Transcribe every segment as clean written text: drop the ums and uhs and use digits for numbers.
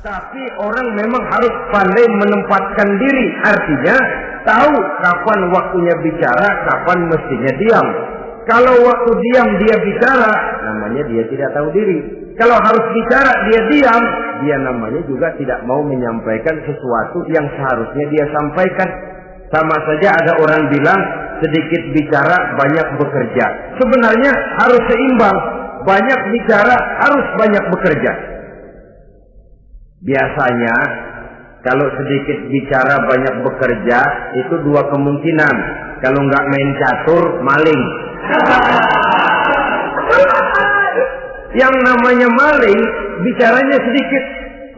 Tapi orang memang harus pandai menempatkan diri. Artinya tahu kapan waktunya bicara, kapan mestinya diam. Kalau waktu diam dia bicara, namanya dia tidak tahu diri. Kalau harus bicara dia diam, dia namanya juga tidak mau menyampaikan sesuatu yang seharusnya dia sampaikan. Sama saja ada orang bilang sedikit bicara banyak bekerja. Sebenarnya harus seimbang. Banyak bicara harus banyak bekerja. Biasanya kalau sedikit bicara banyak bekerja itu dua kemungkinan. Kalau nggak main catur, maling. Yang namanya maling bicaranya sedikit.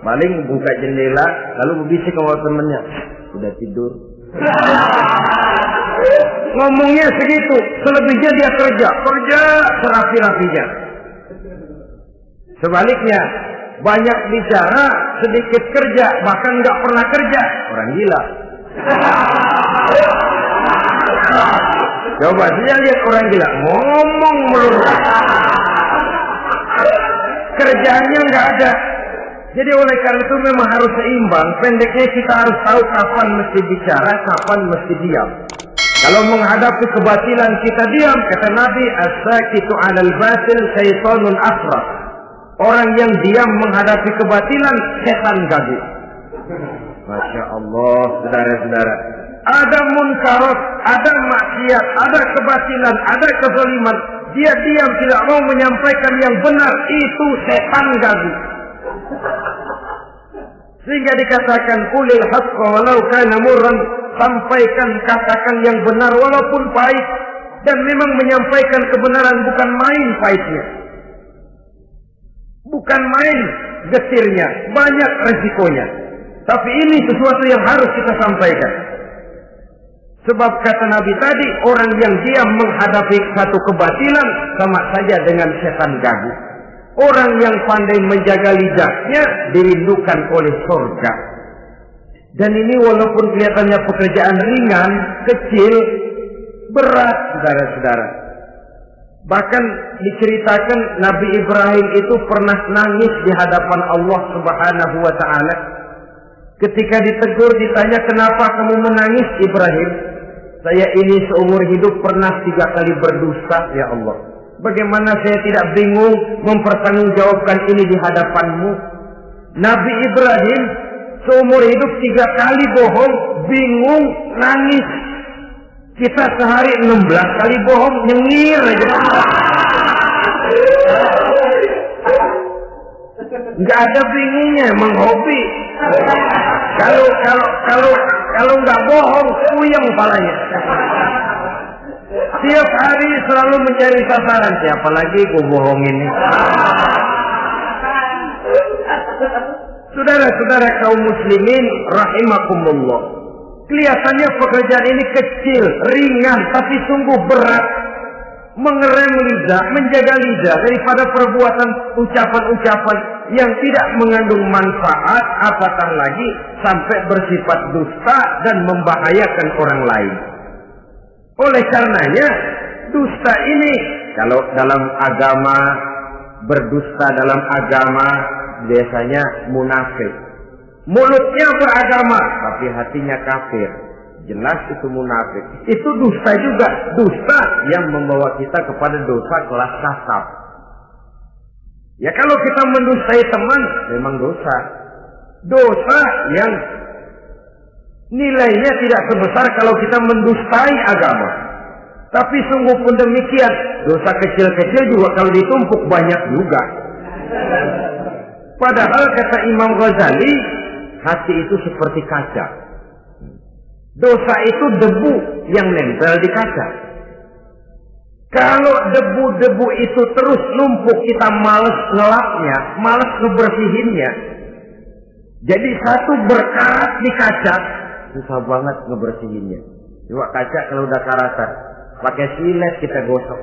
Maling buka jendela lalu berbisik sama temennya, udah tidur. Ngomongnya segitu, selebihnya dia kerja serapi-rapinya. Sebaliknya, banyak bicara, sedikit kerja, bahkan nggak pernah kerja, orang gila. Coba saja lihat orang gila, ngomong melulu, kerjaannya nggak ada. Jadi oleh karena itu memang harus seimbang. Pendeknya kita harus tahu kapan mesti bicara, kapan mesti diam. Kalau menghadapi kebatilan kita diam, kata Nabi, as-sakitu 'alal batil syaitanun asraf. Orang yang diam menghadapi kebatilan, setan gagu. Masya Allah, saudara-saudara. Ada munkarat, ada maksiat, ada kebatilan, ada kezaliman. Dia diam, tidak mau menyampaikan yang benar. Itu setan gagu. Sehingga dikatakan qulil haqqa walau kana murran, sampaikan, katakan yang benar walaupun pahit. Dan memang menyampaikan kebenaran bukan main pahitnya, bukan main getirnya, banyak resikonya. Tapi ini sesuatu yang harus kita sampaikan. Sebab kata Nabi tadi, orang yang diam menghadapi satu kebatilan sama saja dengan setan gagu. Orang yang pandai menjaga lidahnya dirindukan oleh surga. Dan ini walaupun kelihatannya pekerjaan ringan, kecil, berat, saudara-saudara. Bahkan diceritakan Nabi Ibrahim itu pernah nangis di hadapan Allah Subhanahu wa ta'ala. Ketika ditegur, ditanya, kenapa kamu menangis Ibrahim? Saya ini seumur hidup pernah 3 kali berdusta, ya Allah. Bagaimana saya tidak bingung mempertanggungjawabkan ini di hadapanmu? Nabi Ibrahim seumur hidup 3 kali bohong, bingung, nangis. Kita sehari 16 kali bohong, nyengir aja. Nggak ada bingungnya, emang hobi. Kalau nggak bohong, puyeng palanya. Tiap hari selalu mencari sasaran. Siapa lagi gue bohongin ini? Saudara-saudara kaum muslimin rahimakumullah. Kelihatannya pekerjaan ini kecil, ringan, tapi sungguh berat. Mengerem lidah, menjaga lidah daripada perbuatan ucapan-ucapan yang tidak mengandung manfaat, apatah lagi sampai bersifat dusta dan membahayakan orang lain. Oleh karenanya, dusta ini, kalau dalam agama, berdusta dalam agama, biasanya munafik. Mulutnya beragama, tapi hatinya kafir. Jelas itu munafik. Itu dusta juga. Dusta yang membawa kita kepada dosa kelas kasar. Ya kalau kita mendustai teman, memang dosa. Dosa yang nilainya tidak sebesar kalau kita mendustai agama. Tapi sungguh pun demikian, dosa kecil-kecil juga kalau ditumpuk banyak juga. Padahal kata Imam Ghazali, hati itu seperti kaca. Dosa itu debu yang nempel di kaca. Kalau debu-debu itu terus numpuk, kita malas ngelapnya, malas ngebersihinnya. Jadi satu berkarat di kaca, susah banget ngebersihinnya. Coba kaca kalau udah karatan, pakai silet kita gosok,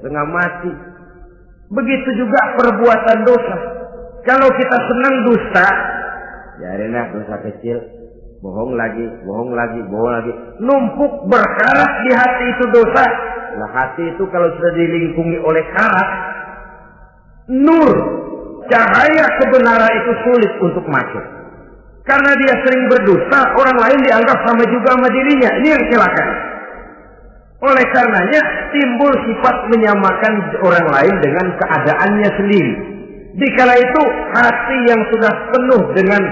setengah mati. Begitu juga perbuatan dosa. Kalau kita senang dusta, biarinlah dosa kecil, bohong lagi, bohong lagi, bohong lagi. Numpuk berkarat di hati itu dosa. Nah hati itu kalau sudah dilingkungi oleh karat, nur, cahaya kebenaran itu sulit untuk masuk. Karena dia sering berdusta, orang lain dianggap sama juga sama dirinya. Ini yang celaka. Oleh karenanya timbul sifat menyamakan orang lain dengan keadaannya sendiri. Dikala itu hati yang sudah penuh dengan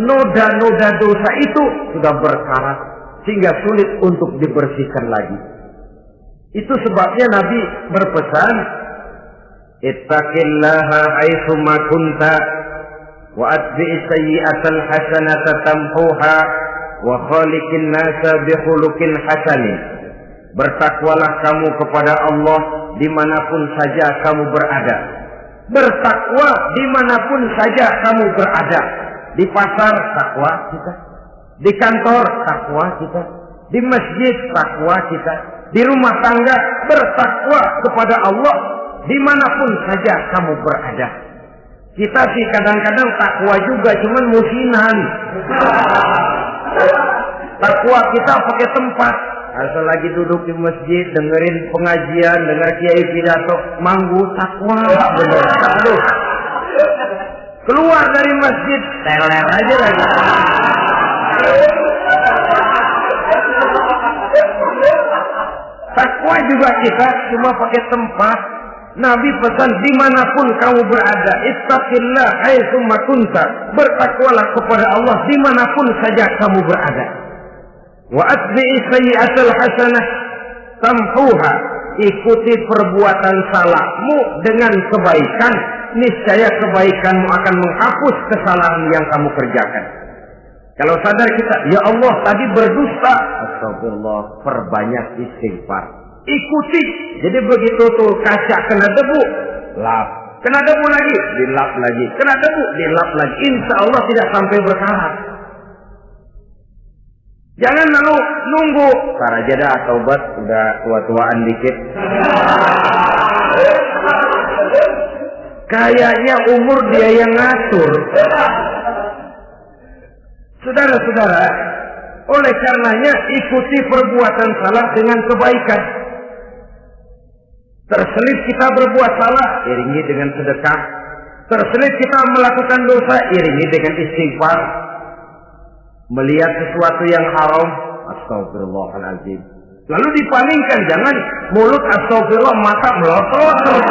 noda-noda dosa itu sudah berkarat sehingga sulit untuk dibersihkan lagi. Itu sebabnya Nabi berpesan, ittaqillaha haitsu ma kunta wa atbi'is sayyi'atal hasanata tamhuha wa khaliqin nasa bi khuluqin hasanin. Bertakwalah kamu kepada Allah dimanapun saja kamu berada. Bertakwa dimanapun saja kamu berada. Di pasar takwa kita, di kantor takwa kita, di masjid takwa kita, di rumah tangga bertakwa kepada Allah dimanapun saja kamu berada. Kita sih kadang-kadang takwa juga cuman musinan. Takwa kita pakai tempat. Asal lagi duduk di masjid, dengerin pengajian, dengar kiai pidato, manggu takwa bener. Aduh. Keluar dari masjid, teler aja lagi. Takwa juga kita cuma pakai tempat. Nabi pesan dimanapun kamu berada, ittaqillah haitsu ma kunta. Bertakwalah kepada Allah dimanapun saja kamu berada. Wa atbi'i sayyi'atal hasanah tamhuha. Ikuti perbuatan salahmu dengan kebaikan, niscaya kebaikanmu akan menghapus kesalahan yang kamu kerjakan. Kalau sadar kita, ya Allah tadi berdusta, astagfirullah, perbanyak istighfar. Ikuti. Jadi begitu tuh kaca kena debu, lap. Kena debu lagi, dilap lagi. Kena debu, dilap lagi. Insya Allah tidak sampai berkarat. Jangan lalu nunggu. Ntar aja dah taubat, udah tua-tuaan dikit. Kayaknya umur dia yang ngatur. Saudara-saudara, oleh karenanya ikuti perbuatan salah dengan kebaikan. Terselip kita berbuat salah, iringi dengan sedekah. Terselip kita melakukan dosa, iringi dengan istighfar. Melihat sesuatu yang haram, astagfirullahaladzim. Lalu dipalingkan, jangan mulut astagfirullah, mata melotot terus.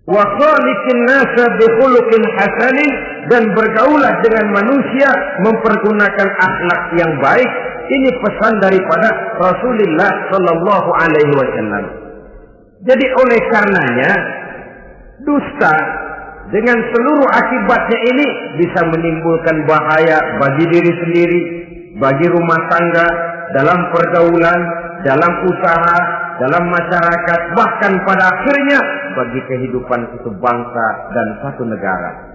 Wa khaliqin nasa bi khuluqin hasanin, dan bergaulah dengan manusia mempergunakan akhlak yang baik. Ini pesan daripada Rasulullah sallallahu alaihi wasallam. Jadi oleh karenanya dusta dengan seluruh akibatnya ini bisa menimbulkan bahaya bagi diri sendiri, bagi rumah tangga, dalam pergaulan, dalam usaha, dalam masyarakat, bahkan pada akhirnya bagi kehidupan satu bangsa dan satu negara.